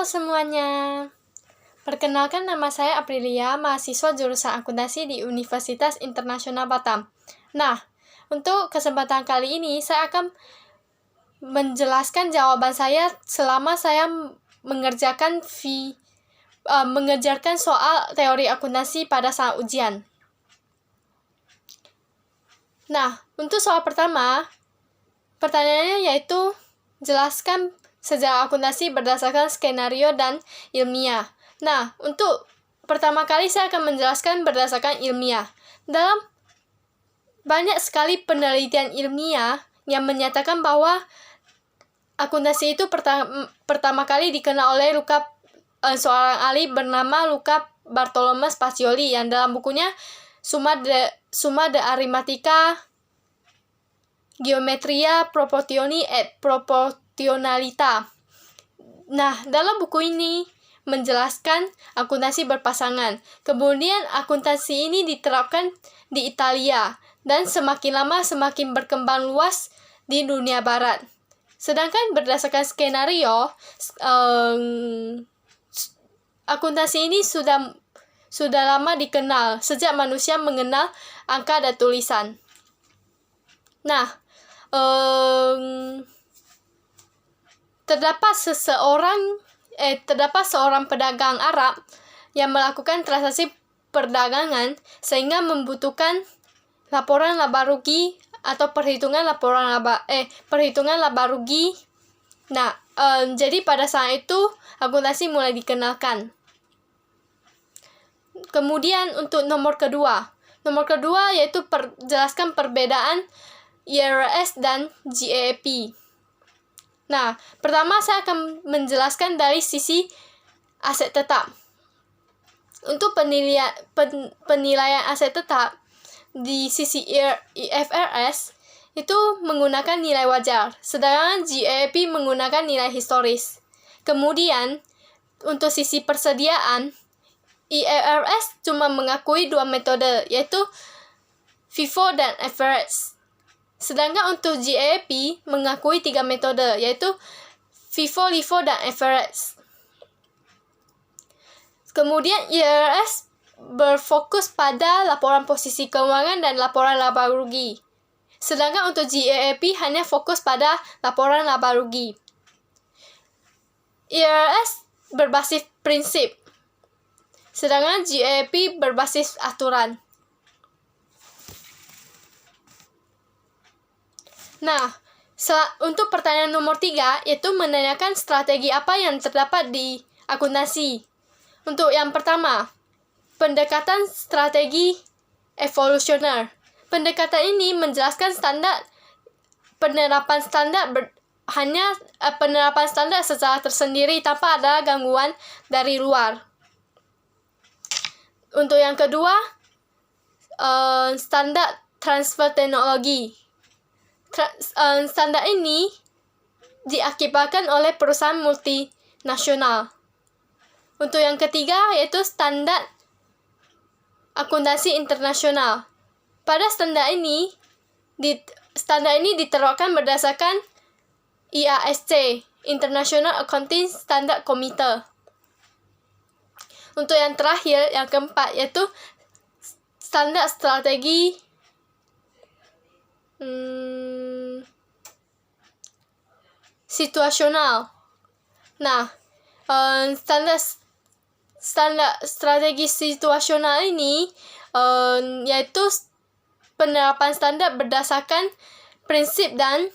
Halo semuanya, perkenalkan nama saya Aprilia, mahasiswa jurusan akuntansi di Universitas Internasional Batam. Nah, untuk kesempatan kali ini saya akan menjelaskan jawaban saya selama saya mengerjakan soal teori akuntansi pada saat ujian. Nah, untuk soal pertama, pertanyaannya yaitu jelaskan sejarah akuntansi berdasarkan skenario dan ilmiah. Nah, untuk pertama kali saya akan menjelaskan berdasarkan ilmiah. Dalam banyak sekali penelitian ilmiah yang menyatakan bahwa akuntansi itu pertama kali dikenal oleh seorang ahli bernama Luca Bartolomeo Spazioli yang dalam bukunya Summa de Arithmetica, Geometria Proportioni et Proportionalita. Nah, dalam buku ini menjelaskan akuntansi berpasangan. Kemudian akuntansi ini diterapkan di Italia dan semakin lama semakin berkembang luas di dunia barat. Sedangkan berdasarkan skenario, akuntansi ini sudah lama dikenal sejak manusia mengenal angka dan tulisan. Nah, terdapat seorang pedagang Arab yang melakukan transaksi perdagangan sehingga membutuhkan laporan laba rugi atau perhitungan laba rugi. Nah, jadi pada saat itu akuntansi mulai dikenalkan. Kemudian untuk nomor kedua yaitu jelaskan perbedaan IFRS dan GAAP. Nah, pertama saya akan menjelaskan dari sisi aset tetap. Untuk penilaian aset tetap di sisi IFRS itu menggunakan nilai wajar, sedangkan GAAP menggunakan nilai historis. Kemudian, untuk sisi persediaan, IFRS cuma mengakui dua metode, yaitu FIFO dan average. Sedangkan untuk GAAP mengakui 3 metode, yaitu FIFO, LIFO, dan average. Kemudian IFRS berfokus pada laporan posisi keuangan dan laporan laba rugi. Sedangkan untuk GAAP hanya fokus pada laporan laba rugi. IFRS berbasis prinsip, sedangkan GAAP berbasis aturan. Nah, untuk pertanyaan nomor 3, yaitu menanyakan strategi apa yang terdapat di akuntansi. Untuk yang pertama, pendekatan strategi evolusioner. Pendekatan ini menjelaskan penerapan standar secara tersendiri tanpa ada gangguan dari luar. Untuk yang kedua, standar transfer teknologi. Standar ini diakibatkan oleh perusahaan multinasional. Untuk yang ketiga yaitu standar akuntansi internasional. Pada standar ini diterapkan berdasarkan IASC, International Accounting Standard Committee. Untuk yang terakhir, yang keempat yaitu standar strategi situasional. Nah, standar strategi situasional ini yaitu penerapan standar berdasarkan prinsip dan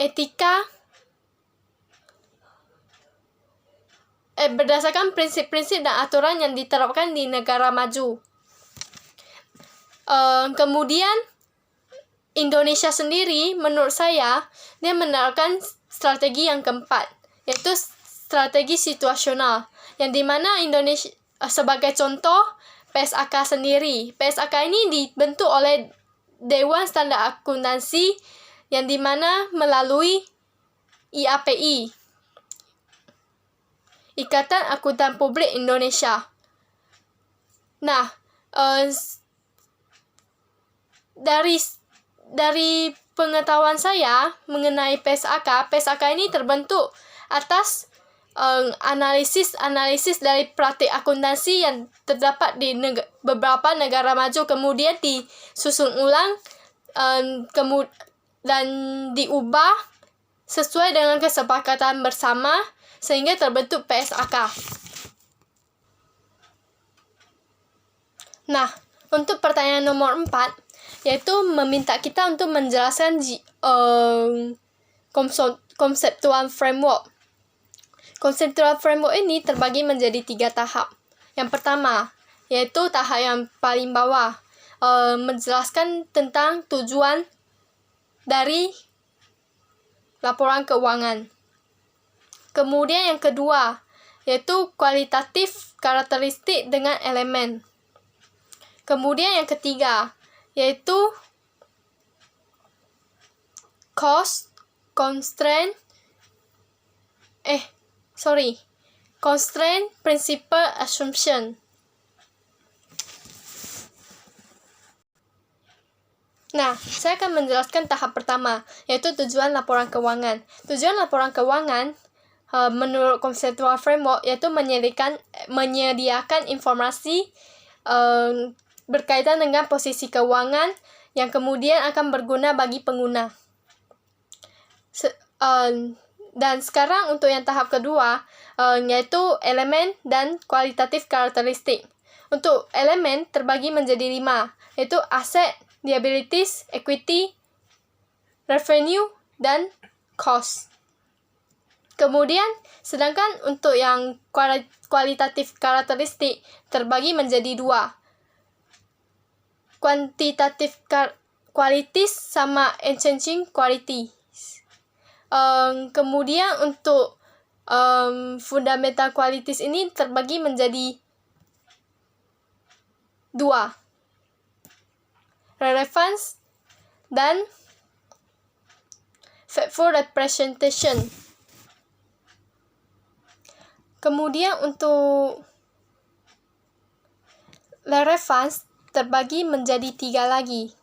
etika berdasarkan prinsip-prinsip dan aturan yang diterapkan di negara maju. Kemudian Indonesia sendiri menurut saya dia menerapkan strategi yang keempat, yaitu strategi situasional, yang dimana Indonesia sebagai contoh PSAK sendiri. PSAK ini dibentuk oleh Dewan Standar Akuntansi yang dimana melalui IAPI, Ikatan Akuntan Publik Indonesia. Nah, dari pengetahuan saya mengenai PSAK ini terbentuk atas analisis dari praktik akuntansi yang terdapat di beberapa negara maju, kemudian disusun ulang dan diubah sesuai dengan kesepakatan bersama sehingga terbentuk PSAK. Nah, untuk pertanyaan nomor 4, yaitu meminta kita untuk menjelaskan conceptual framework. Conceptual framework ini terbagi menjadi 3 tahap. Yang pertama, yaitu tahap yang paling bawah, menjelaskan tentang tujuan dari laporan keuangan. Kemudian yang kedua, yaitu kualitatif karakteristik dengan elemen. Kemudian yang ketiga, yaitu cost, constraint, principle, assumption. Nah, saya akan menjelaskan tahap pertama, yaitu tujuan laporan keuangan. Tujuan laporan keuangan menurut conceptual framework yaitu menyediakan informasi berkaitan dengan posisi keuangan yang kemudian akan berguna bagi pengguna. Dan sekarang untuk yang tahap kedua, yaitu elemen dan kualitatif karakteristik. Untuk elemen terbagi menjadi 5, yaitu aset, liabilities, equity, revenue, dan cost. Kemudian, sedangkan untuk yang kualitatif karakteristik terbagi menjadi 2. Quantitative qualities sama exchanging quality. Kemudian untuk fundamental qualities ini terbagi menjadi 2. Relevance dan faithful representation. Kemudian untuk relevance terbagi menjadi 3 lagi.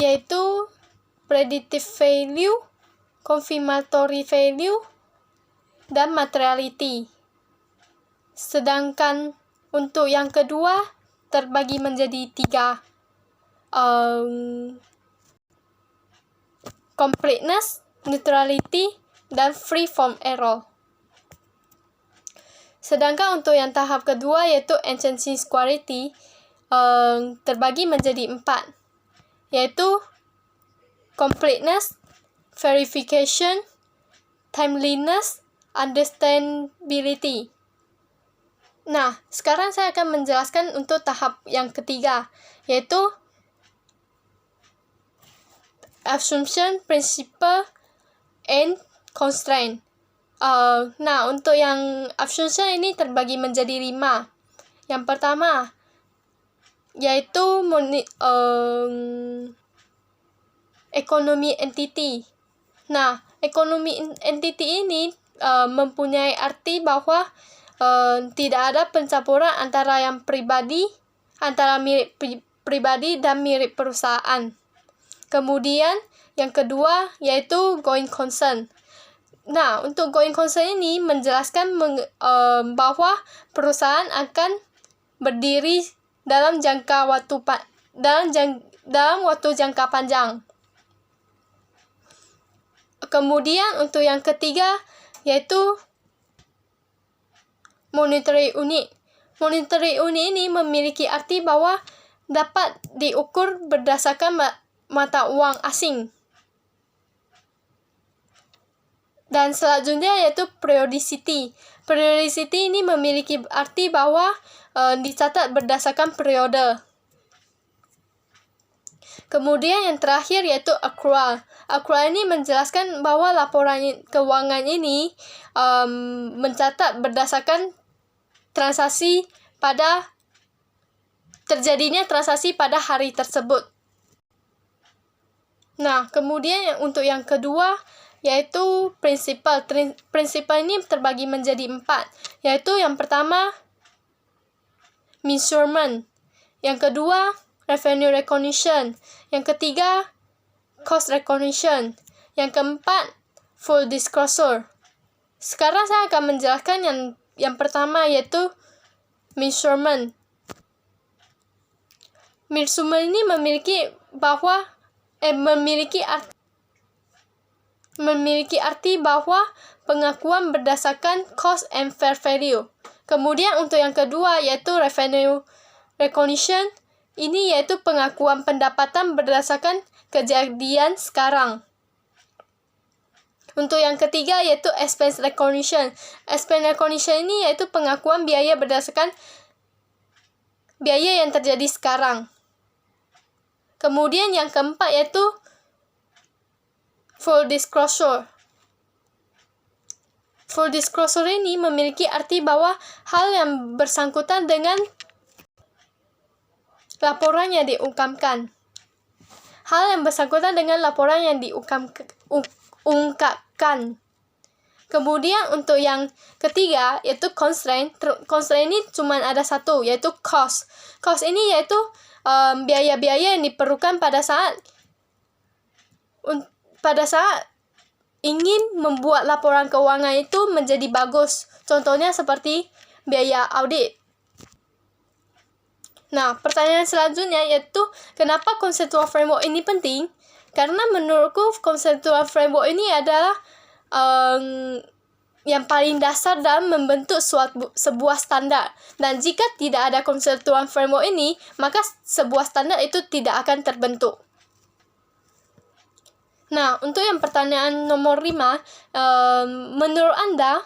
Yaitu predictive value, confirmatory value, dan materiality. Sedangkan untuk yang kedua terbagi menjadi 3. Completeness, neutrality, dan free from error. Sedangkan untuk yang tahap kedua yaitu exchanging quality terbagi menjadi 4. Yaitu completeness, verification, timeliness, understandability. Nah, sekarang saya akan menjelaskan untuk tahap yang ketiga, yaitu assumption, principle, and constraint. Nah, untuk yang assumption ini terbagi menjadi 5. Yang pertama, yaitu ekonomi entity. Nah, ekonomi entity ini mempunyai arti bahwa tidak ada pencampuran antara milik pribadi dan milik perusahaan. Kemudian yang kedua yaitu going concern. Nah, untuk going concern ini menjelaskan bahwa perusahaan akan berdiri dalam waktu jangka panjang. Kemudian untuk yang ketiga yaitu monetary unit. Monetary unit ini memiliki arti bahwa dapat diukur berdasarkan mata uang asing. Dan selanjutnya yaitu periodicity. Periodicity ini memiliki arti bahwa dicatat berdasarkan periode. Kemudian yang terakhir yaitu accrual. Accrual ini menjelaskan bahwa laporan keuangan ini mencatat berdasarkan terjadinya transaksi pada hari tersebut. Nah, kemudian untuk yang kedua yaitu prinsipal. Prinsipal ini terbagi menjadi 4, yaitu yang pertama measurement. Yang kedua, revenue recognition. Yang ketiga, cost recognition. Yang keempat, full disclosure. Sekarang saya akan menjelaskan yang pertama, yaitu measurement. Measurement ini memiliki arti bahwa pengakuan berdasarkan cost and fair value. Kemudian untuk yang kedua, yaitu revenue recognition, ini yaitu pengakuan pendapatan berdasarkan kejadian sekarang. Untuk yang ketiga, yaitu expense recognition. Expense recognition ini yaitu pengakuan biaya berdasarkan biaya yang terjadi sekarang. Kemudian yang keempat, yaitu full disclosure. Full disclosure ini memiliki arti bahwa hal yang bersangkutan dengan laporan yang diungkapkan. Hal yang bersangkutan dengan laporan yang diungkapkan. Kemudian untuk yang ketiga, yaitu constraint. Constraint ini cuma ada satu, yaitu cost. Cost ini yaitu biaya-biaya yang diperlukan pada saat ingin membuat laporan keuangan itu menjadi bagus. Contohnya seperti biaya audit. Nah, pertanyaan selanjutnya yaitu kenapa conceptual framework ini penting? Karena menurutku conceptual framework ini adalah yang paling dasar dalam membentuk sebuah standar. Dan jika tidak ada conceptual framework ini, maka sebuah standar itu tidak akan terbentuk. Nah, untuk yang pertanyaan nomor 5, menurut Anda,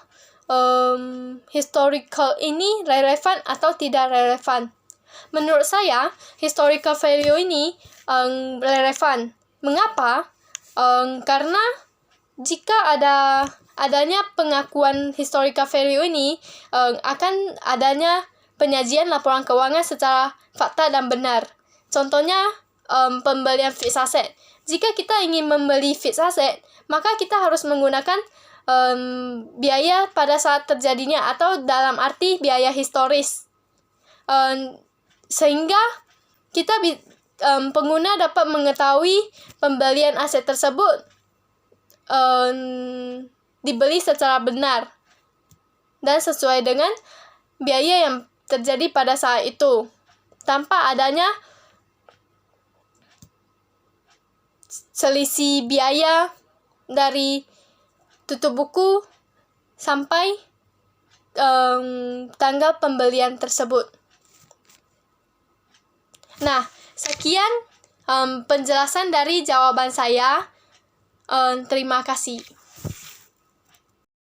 historical ini relevan atau tidak relevan? Menurut saya, historical value ini relevan. Mengapa? Karena jika adanya pengakuan historical value ini, akan adanya penyajian laporan keuangan secara fakta dan benar. Contohnya, pembelian fixed asset. Jika kita ingin membeli fixed asset, maka kita harus menggunakan biaya pada saat terjadinya atau dalam arti biaya historis. Sehingga pengguna dapat mengetahui pembelian aset tersebut dibeli secara benar dan sesuai dengan biaya yang terjadi pada saat itu, tanpa adanya selisih biaya dari tutup buku sampai tanggal pembelian tersebut. Nah, sekian penjelasan dari jawaban saya. Terima kasih.